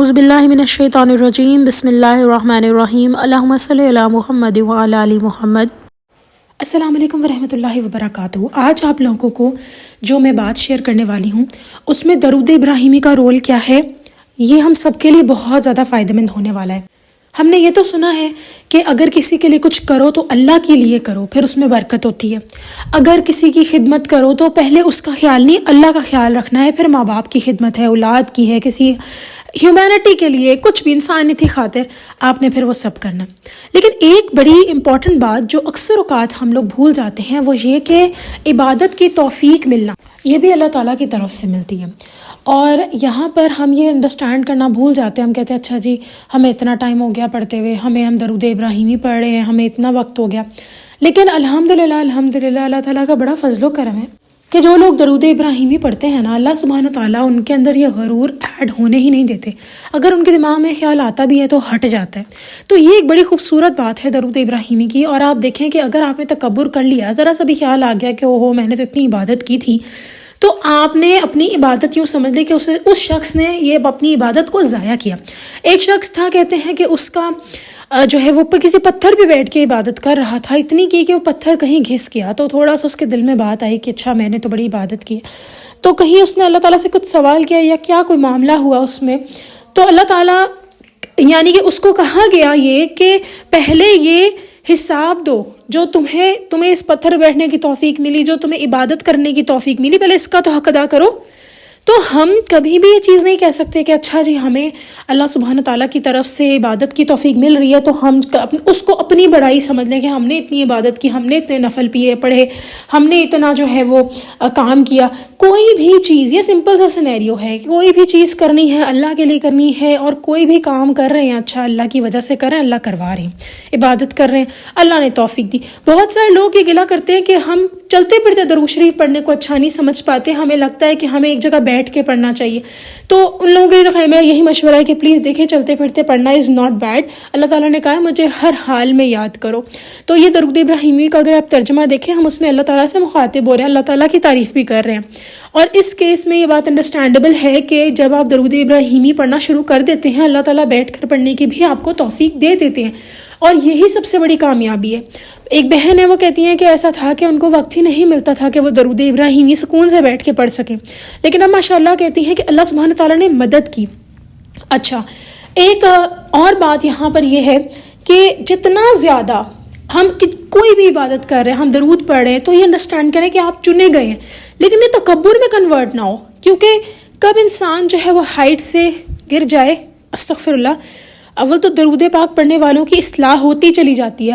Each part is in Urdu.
اعوذ باللہ من الشیطان الرجیم بسم اللہ الرحمن الرحیم اللہم صلی علی محمد وعلی آل محمد۔ السلام علیکم ورحمۃ اللہ وبرکاتہ۔ آج آپ لوگوں کو جو میں بات شیئر کرنے والی ہوں اس میں درود ابراہیمی کا رول کیا ہے، یہ ہم سب کے لیے بہت زیادہ فائدہ مند ہونے والا ہے۔ ہم نے یہ تو سنا ہے کہ اگر کسی کے لیے کچھ کرو تو اللہ کے لیے کرو، پھر اس میں برکت ہوتی ہے۔ اگر کسی کی خدمت کرو تو پہلے اس کا خیال نہیں، اللہ کا خیال رکھنا ہے، پھر ماں باپ کی خدمت ہے، اولاد کی ہے، کسی ہیومینٹی کے لیے، کچھ بھی انسانیت کی خاطر آپ نے پھر وہ سب کرنا۔ لیکن ایک بڑی امپورٹنٹ بات جو اکثر اوقات ہم لوگ بھول جاتے ہیں وہ یہ کہ عبادت کی توفیق ملنا یہ بھی اللہ تعالیٰ کی طرف سے ملتی ہے، اور یہاں پر ہم یہ انڈرسٹینڈ کرنا بھول جاتے ہیں۔ ہم کہتے ہیں اچھا جی ہمیں اتنا ٹائم ہو گیا پڑھتے ہوئے، ہم درود ابراہیمی پڑھ رہے ہیں، ہمیں اتنا وقت ہو گیا، لیکن الحمدللہ اللہ تعالیٰ کا بڑا فضل و کرم ہے کہ جو لوگ درود ابراہیمی پڑھتے ہیں نا، اللہ سبحانہ وتعالیٰ ان کے اندر یہ غرور ایڈ ہونے ہی نہیں دیتے۔ اگر ان کے دماغ میں خیال آتا بھی ہے تو ہٹ جاتا ہے۔ تو یہ ایک بڑی خوبصورت بات ہے درود ابراہیمی کی۔ اور آپ دیکھیں کہ اگر آپ نے تکبر کر لیا، ذرا سا بھی خیال آ گیا کہ اوہو میں نے تو اتنی عبادت کی تھی، تو آپ نے اپنی عبادت یوں سمجھ لی کہ اس شخص نے یہ اپنی عبادت کو ضائع کیا۔ ایک شخص تھا، کہتے ہیں کہ اس کا جو ہے وہ کسی پتھر پہ بیٹھ کے عبادت کر رہا تھا، اتنی کی کہ وہ پتھر کہیں گھس گیا، تو تھوڑا سا اس کے دل میں بات آئی کہ اچھا میں نے تو بڑی عبادت کی، تو کہیں اس نے اللہ تعالیٰ سے کچھ سوال کیا یا کیا کوئی معاملہ ہوا اس میں، تو اللہ تعالیٰ یعنی کہ اس کو کہا گیا یہ کہ پہلے یہ حساب دو جو تمہیں اس پتھر پہ بیٹھنے کی توفیق ملی، جو تمہیں عبادت کرنے کی توفیق ملی، پہلے اس کا تو حق ادا کرو۔ تو ہم کبھی بھی یہ چیز نہیں کہہ سکتے کہ اچھا جی ہمیں اللہ سبحانہ تعالیٰ کی طرف سے عبادت کی توفیق مل رہی ہے تو ہم اس کو اپنی بڑائی سمجھ لیں کہ ہم نے اتنی عبادت کی، ہم نے اتنے نفل پڑھے، ہم نے اتنا جو ہے وہ کام کیا۔ کوئی بھی چیز، یہ سمپل سا سینیریو ہے، کوئی بھی چیز کرنی ہے اللہ کے لیے کرنی ہے، اور کوئی بھی کام کر رہے ہیں اچھا اللہ کی وجہ سے کر رہے ہیں، اللہ کروا رہے ہیں، عبادت کر رہے ہیں، اللہ نے توفیق دی۔ بہت سارے لوگ یہ گلا کرتے ہیں کہ ہم چلتے پھرتے درود شریف پڑھنے کو اچھا نہیں سمجھ پاتے، ہمیں لگتا ہے کہ ہمیں ایک جگہ بیٹھ کے پڑھنا چاہیے۔ تو ان لوگوں کے لیے میرا یہی مشورہ ہے کہ پلیز دیکھیں، چلتے پھرتے پڑھنا از ناٹ بیڈ۔ اللہ تعالیٰ نے کہا ہے مجھے ہر حال میں یاد کرو۔ تو یہ درود ابراہیمی کا اگر آپ ترجمہ دیکھیں، ہم اس میں اللہ تعالیٰ سے مخاطب ہو رہے ہیں، اللہ تعالیٰ کی تعریف بھی کر رہے ہیں، اور اس کیس میں یہ بات انڈرسٹینڈیبل ہے کہ جب آپ درود ابراہیمی پڑھنا شروع کر دیتے ہیں، اللہ تعالیٰ بیٹھ کر پڑھنے کی بھی آپ کو توفیق دے دیتے ہیں، اور یہی سب سے بڑی کامیابی ہے۔ ایک بہن ہے، وہ کہتی ہیں کہ ایسا تھا کہ ان کو وقت ہی نہیں ملتا تھا کہ وہ درود ابراہیمی سکون سے بیٹھ کے پڑھ سکیں، لیکن اب ماشاءاللہ کہتی ہیں کہ اللہ سبحانہ تعالیٰ نے مدد کی۔ اچھا، ایک اور بات یہاں پر یہ ہے کہ جتنا زیادہ ہم کوئی بھی عبادت کر رہے ہیں، ہم درود پڑھ رہے ہیں، تو یہ انڈرسٹینڈ کریں کہ آپ چنے گئے ہیں، لیکن یہ تکبر میں کنورٹ نہ ہو، کیونکہ کب انسان جو ہے وہ ہائٹ سے گر جائے، استغفر اللہ، اول تو درود پاک پڑھنے والوں کی اصلاح ہوتی چلی جاتی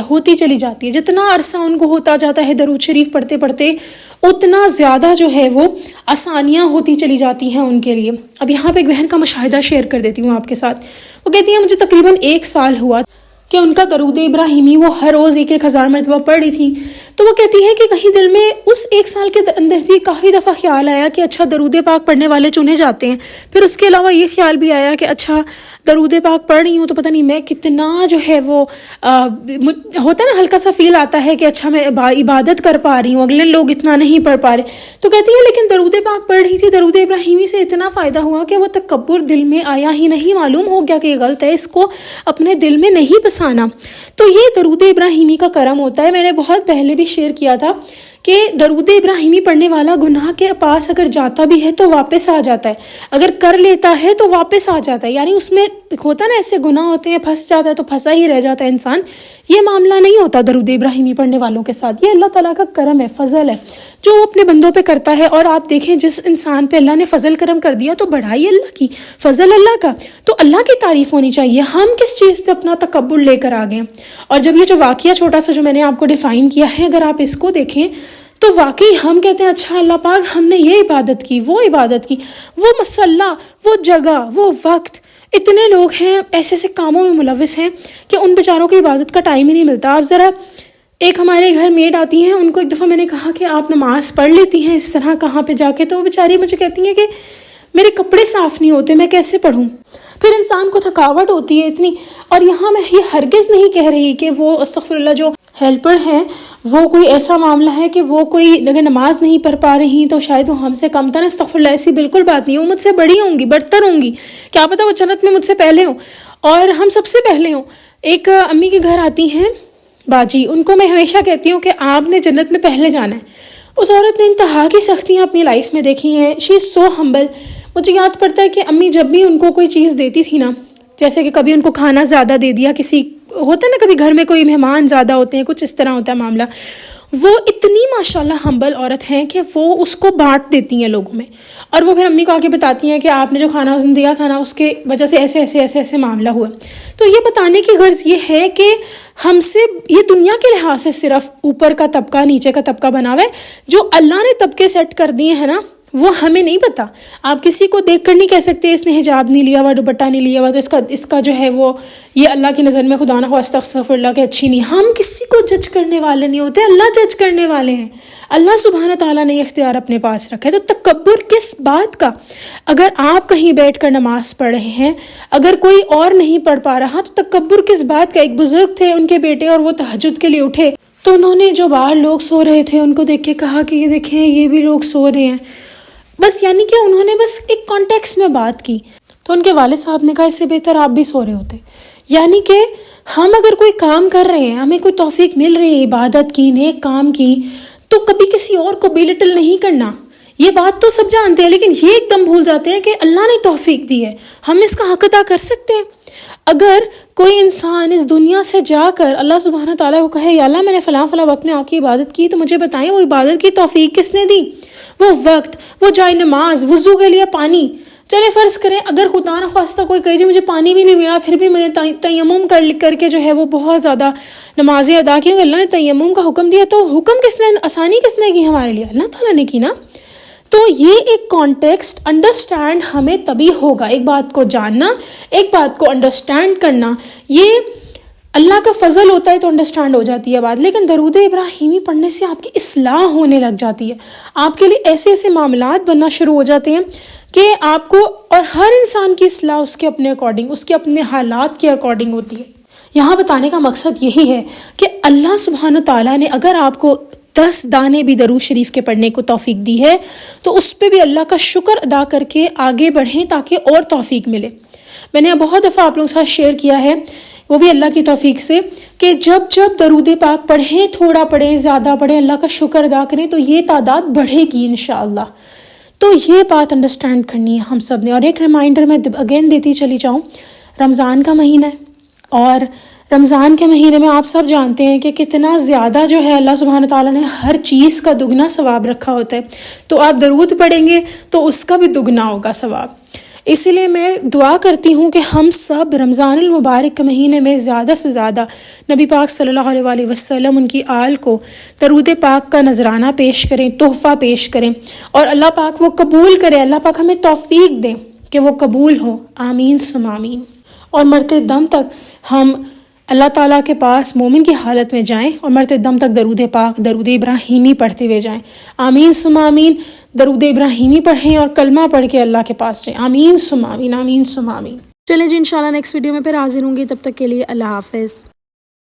ہے، جتنا عرصہ ان کو ہوتا جاتا ہے درود شریف پڑھتے پڑھتے، اتنا زیادہ جو ہے وہ آسانیاں ہوتی چلی جاتی ہیں ان کے لیے۔ اب یہاں پہ ایک بہن کا مشاہدہ شیئر کر دیتی ہوں آپ کے ساتھ۔ وہ کہتی ہیں مجھے تقریباً 1 سال ہوا کہ ان کا درود ابراہیمی وہ ہر روز 1000 مرتبہ پڑھ رہی تھی، تو وہ کہتی ہے کہ کہیں دل میں اس 1 سال کے اندر بھی کافی دفعہ خیال آیا کہ اچھا درود پاک پڑھنے والے چنے جاتے ہیں، پھر اس کے علاوہ یہ خیال بھی آیا کہ اچھا درود پاک پڑھ رہی ہوں تو پتہ نہیں میں کتنا جو ہے وہ ہوتا ہے نا، ہلکا سا فیل آتا ہے کہ اچھا میں عبادت کر پا رہی ہوں، اگلے لوگ اتنا نہیں پڑھ پا رہے۔ تو کہتی ہے لیکن درود پاک پڑھ رہی تھی، درود ابراہیمی سے اتنا فائدہ ہوا کہ وہ تکبر دل میں آیا ہی نہیں، معلوم ہو گیا کہ یہ غلط ہے، اس کو اپنے دل میں نہیں بسانا۔ تو یہ درود ابراہیمی کا کرم ہوتا ہے۔ میں نے بہت پہلے بھی شیئر کیا تھا کہ درود ابراہیمی پڑھنے والا گناہ کے پاس اگر جاتا بھی ہے تو واپس آ جاتا ہے، اگر کر لیتا ہے تو واپس آ جاتا ہے، یعنی اس میں ہوتا نا ایسے گناہ ہوتے ہیں پھنس جاتا ہے تو پھنسا ہی رہ جاتا ہے انسان، یہ معاملہ نہیں ہوتا درود ابراہیمی پڑھنے والوں کے ساتھ۔ یہ اللہ تعالیٰ کا کرم ہے، فضل ہے جو وہ اپنے بندوں پہ کرتا ہے۔ اور آپ دیکھیں جس انسان پہ اللہ نے فضل کرم کر دیا تو بڑائی اللہ کی، فضل اللہ کا، تو اللہ کی تعریف ہونی چاہیے۔ ہم کس چیز پہ اپنا تکبر لے کر آ گئے؟ اور جب یہ جو واقعہ چھوٹا سا جو میں نے آپ کو ڈیفائن کیا ہے، اگر آپ اس کو دیکھیں تو واقعی ہم کہتے ہیں اچھا اللہ پاک ہم نے یہ عبادت کی، وہ عبادت کی، وہ مسلح، وہ جگہ، وہ وقت، اتنے لوگ ہیں ایسے ایسے کاموں میں ملوث ہیں کہ ان بیچاروں کی عبادت کا ٹائم ہی نہیں ملتا۔ آپ ذرا ایک ہمارے گھر میڈ آتی ہیں، ان کو ایک دفعہ میں نے کہا کہ آپ نماز پڑھ لیتی ہیں اس طرح کہاں پہ جا کے، تو وہ بیچاری مجھے کہتی ہیں کہ میرے کپڑے صاف نہیں ہوتے، میں کیسے پڑھوں؟ پھر انسان کو تھکاوٹ ہوتی ہے اتنی۔ اور یہاں میں یہ ہرگز نہیں کہہ رہی کہ وہ استغفر اللہ جو ہیلپر ہیں، وہ کوئی ایسا معاملہ ہے کہ وہ کوئی اگر نماز نہیں پڑھ پا رہی تو شاید وہ ہم سے کم تر، استغفر اللہ، ایسی بالکل بات نہیں، وہ مجھ سے بڑی ہوں گی، برتر ہوں گی، کیا پتہ وہ جنت میں مجھ سے پہلے ہوں اور ہم سب سے پہلے ہوں۔ ایک امی کے گھر آتی ہیں باجی، ان کو میں ہمیشہ کہتی ہوں کہ آپ نے جنت میں پہلے جانا ہے۔ اس عورت نے انتہا کی سختیاں اپنی لائف میں دیکھی ہیں، شی از سو ہمبل۔ مجھے یاد پڑتا ہے کہ امی جب بھی ان کو کوئی چیز دیتی تھی نا، جیسے کہ کبھی ان کو کھانا زیادہ دے دیا، کسی ہوتا ہے نا کبھی گھر میں کوئی مہمان زیادہ ہوتے ہیں، کچھ اس طرح ہوتا ہے معاملہ، وہ اتنی ماشاءاللہ ہمبل عورت ہیں کہ وہ اس کو بانٹ دیتی ہیں لوگوں میں، اور وہ پھر امی کو آ کے بتاتی ہیں کہ آپ نے جو کھانا اس دن دیا تھا نا، اس کے وجہ سے ایسے ایسے ایسے ایسے معاملہ ہوا۔ تو یہ بتانے کی غرض یہ ہے کہ ہم سے یہ دنیا کے لحاظ سے صرف اوپر کا طبقہ نیچے کا طبقہ بنا ہوا ہے، جو اللہ نے طبقے سیٹ کر دیے ہیں نا وہ ہمیں نہیں پتہ۔ آپ کسی کو دیکھ کر نہیں کہہ سکتے اس نے حجاب نہیں لیا ہوا، دوپٹہ نہیں لیا ہوا، تو اس کا جو ہے وہ یہ اللہ کی نظر میں خدا نہ خواستہ استغفر اللہ کہ اچھی نہیں۔ ہم کسی کو جج کرنے والے نہیں ہوتے، اللہ جج کرنے والے ہیں۔ اللہ سبحانہ تعالیٰ نے یہ اختیار اپنے پاس رکھا ہے، تو تکبر کس بات کا؟ اگر آپ کہیں بیٹھ کر نماز پڑھ رہے ہیں، اگر کوئی اور نہیں پڑھ پا رہا تو تکبر کس بات کا؟ ایک بزرگ تھے، ان کے بیٹے، اور وہ تہجد کے لیے اٹھے تو انہوں نے جو باہر لوگ سو رہے تھے ان کو دیکھ کے کہا کہ یہ دیکھیں یہ بھی لوگ سو رہے ہیں، بس یعنی کہ انہوں نے بس ایک کانٹیکس میں بات کی۔ تو ان کے والد صاحب نے کہا اس سے بہتر آپ بھی سو رہے ہوتے۔ یعنی کہ ہم اگر کوئی کام کر رہے ہیں، ہمیں کوئی توفیق مل رہی ہے عبادت کی، نیک کام کی، تو کبھی کسی اور کو بیلٹل نہیں کرنا۔ یہ بات تو سب جانتے ہیں، لیکن یہ ایک دم بھول جاتے ہیں کہ اللہ نے توفیق دی ہے، ہم اس کا حق ادا کر سکتے ہیں۔ اگر کوئی انسان اس دنیا سے جا کر اللہ سبحانہ تعالیٰ کو کہے یا اللہ میں نے فلاں فلاں وقت میں آپ کی عبادت کی، تو مجھے بتائیں وہ عبادت کی توفیق کس نے دی؟ وہ وقت، وہ جائے نماز، وضو کے لیے پانی۔ چلے فرض کریں اگر خدا نہ خواستہ کوئی کہے جی مجھے پانی بھی نہیں ملا، پھر بھی میں نے تیمم کر کے جو ہے وہ بہت زیادہ نمازیں ادا کی، اللہ نے تیمم کا حکم دیا، تو حکم کس نے، آسانی کس نے کی ہمارے لیے؟ اللہ تعالیٰ نے کی نا۔ تو یہ ایک کانٹیکسٹ انڈرسٹینڈ ہمیں تبھی ہوگا، ایک بات کو جاننا، ایک بات کو انڈرسٹینڈ کرنا، یہ اللہ کا فضل ہوتا ہے تو انڈرسٹینڈ ہو جاتی ہے بات۔ لیکن درود ابراہیمی پڑھنے سے آپ کی اصلاح ہونے لگ جاتی ہے، آپ کے لیے ایسے ایسے معاملات بننا شروع ہو جاتے ہیں کہ آپ کو، اور ہر انسان کی اصلاح اس کے اپنے اکارڈنگ، اس کے اپنے حالات کے اکارڈنگ ہوتی ہے۔ یہاں بتانے کا مقصد یہی ہے کہ اللہ سبحانہ تعالیٰ نے اگر آپ کو 10 دانے بھی درود شریف کے پڑھنے کو توفیق دی ہے تو اس پہ بھی اللہ کا شکر ادا کر کے آگے بڑھیں تاکہ اور توفیق ملے۔ میں نے بہت دفعہ آپ لوگوں کے ساتھ شیئر کیا ہے، وہ بھی اللہ کی توفیق سے، کہ جب درود پاک پڑھیں، تھوڑا پڑھیں، زیادہ پڑھیں، اللہ کا شکر ادا کریں تو یہ تعداد بڑھے گی انشاءاللہ۔ تو یہ بات انڈرسٹینڈ کرنی ہے ہم سب نے۔ اور ایک ریمائنڈر میں اگین دیتی چلی جاؤں، رمضان کا مہینہ ہے، اور رمضان کے مہینے میں آپ سب جانتے ہیں کہ کتنا زیادہ جو ہے اللہ سبحانہ تعالیٰ نے ہر چیز کا دگنا ثواب رکھا ہوتا ہے، تو آپ درود پڑھیں گے تو اس کا بھی دگنا ہوگا ثواب۔ اسی لیے میں دعا کرتی ہوں کہ ہم سب رمضان المبارک کے مہینے میں زیادہ سے زیادہ نبی پاک صلی اللہ علیہ وآلہ وسلم، ان کی آل کو درود پاک کا نذرانہ پیش کریں، تحفہ پیش کریں، اور اللہ پاک وہ قبول کرے، اللہ پاک ہمیں توفیق دیں کہ وہ قبول ہو، آمین ثم آمین۔ اور مرتے دم تک ہم اللہ تعالیٰ کے پاس مومن کی حالت میں جائیں اور مرتے دم تک درود پاک، درود ابراہیمی پڑھتے ہوئے جائیں، آمین ثم آمین۔ درود ابراہیمی پڑھیں اور کلمہ پڑھ کے اللہ کے پاس جائیں، آمین ثم آمین، آمین ثم آمین۔ چلیں جی انشاءاللہ نیکسٹ ویڈیو میں پھر حاضر ہوں گی، تب تک کے لیے اللہ حافظ۔